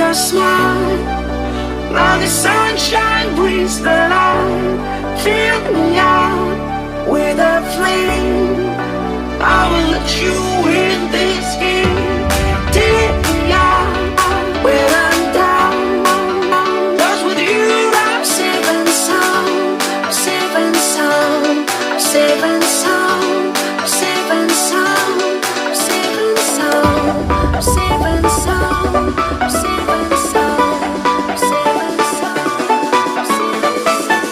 your smile, like the sunshine brings the light. Fill me out with a flame. I will let you in this game. Take me out when I'm down. 'Cause with you I'm safe and sound. I'm safe and sound. I'm safe and sound. I'm safe and sound. I'm safe and sound. I'm safe and sound. I'm safe and sound. I'm safe and sound. I'm safe and sound.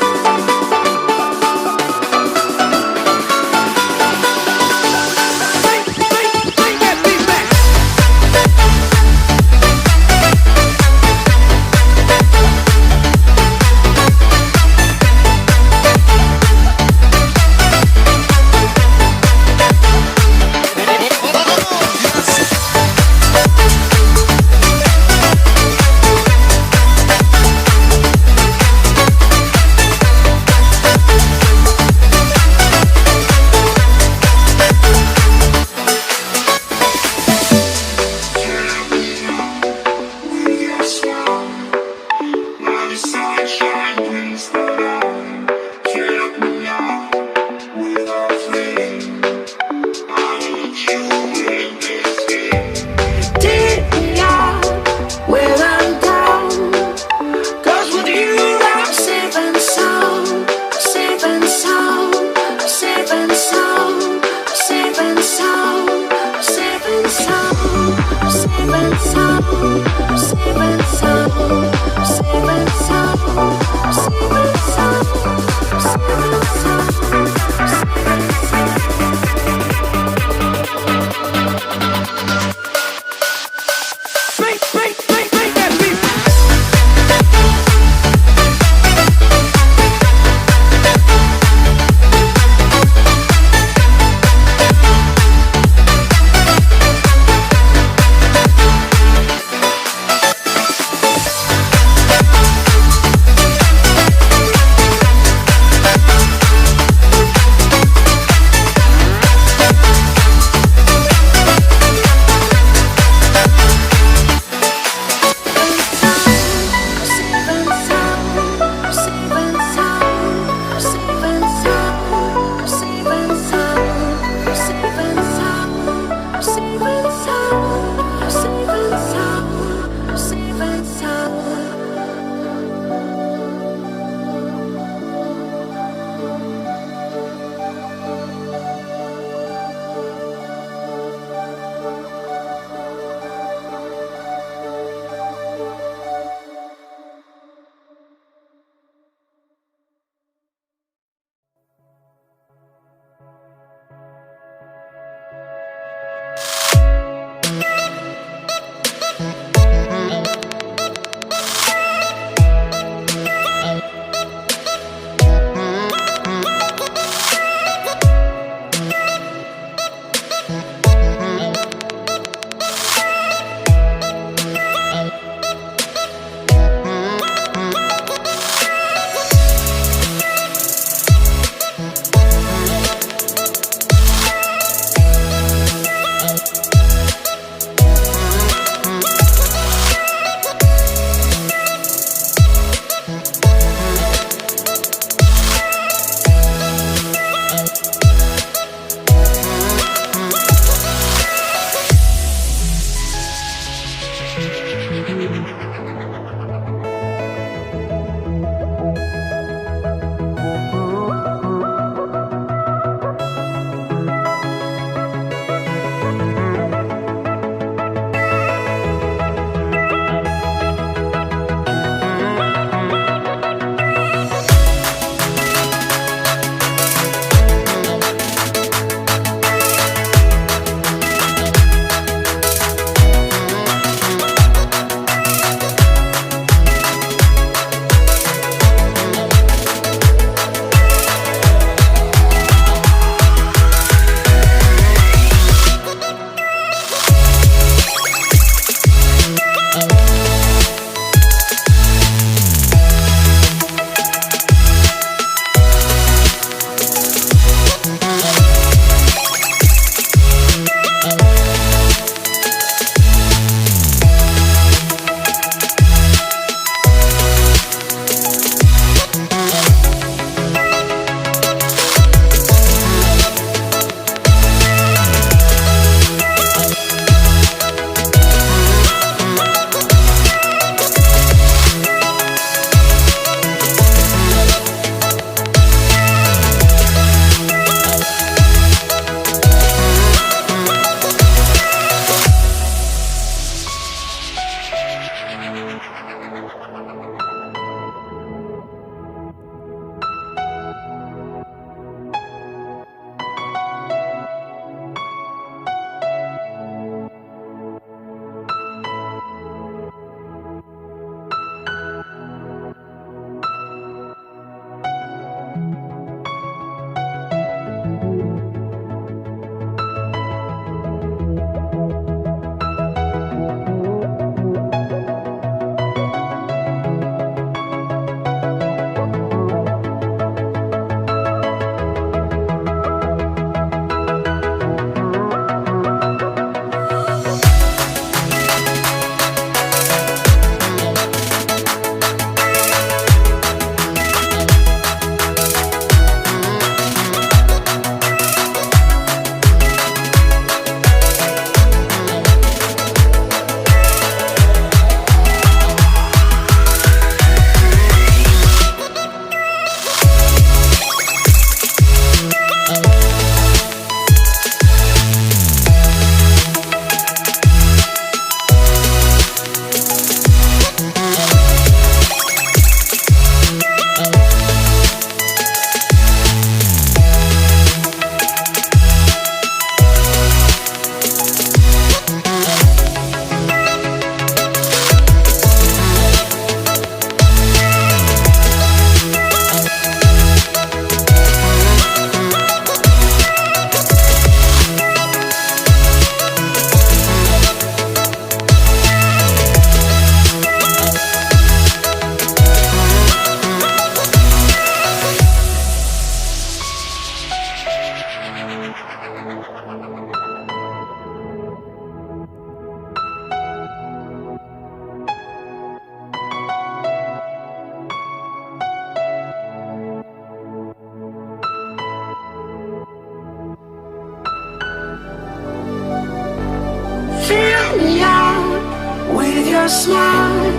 your smile.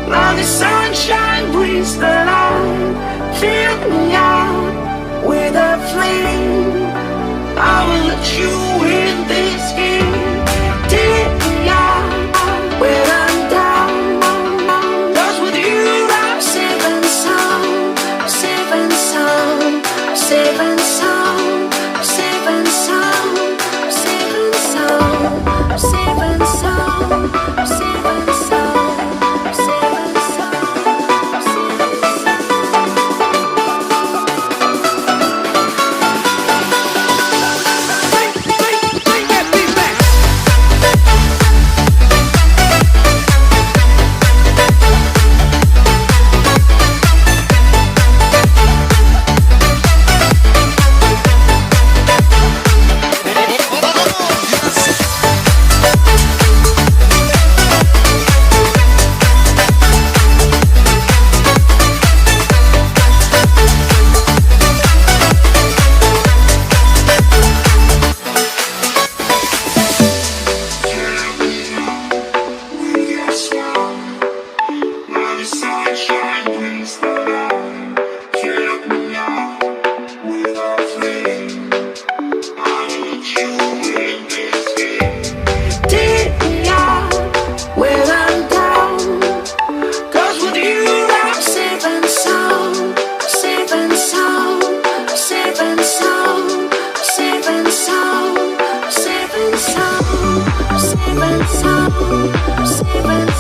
Now the sunshine brings the light. Fill me out with a flame. I will let you in this game. Take me out when I'm down. 'Cause with you I'm safe and sound. I'm safe and sound. I'm safe and sound. I'm safe and sound. I'm safe and sound. I'm safe and sound. I'm safe and sound. I'm safe and sound. I'm safe and Bring that beat back. take me out when I'm down. 'Cause with you I'm safe and sound. I'm safe and sound. I'm safe and sound. I'm safe and sound. I'm safe and sound. I'm safe and sound. I'm safe and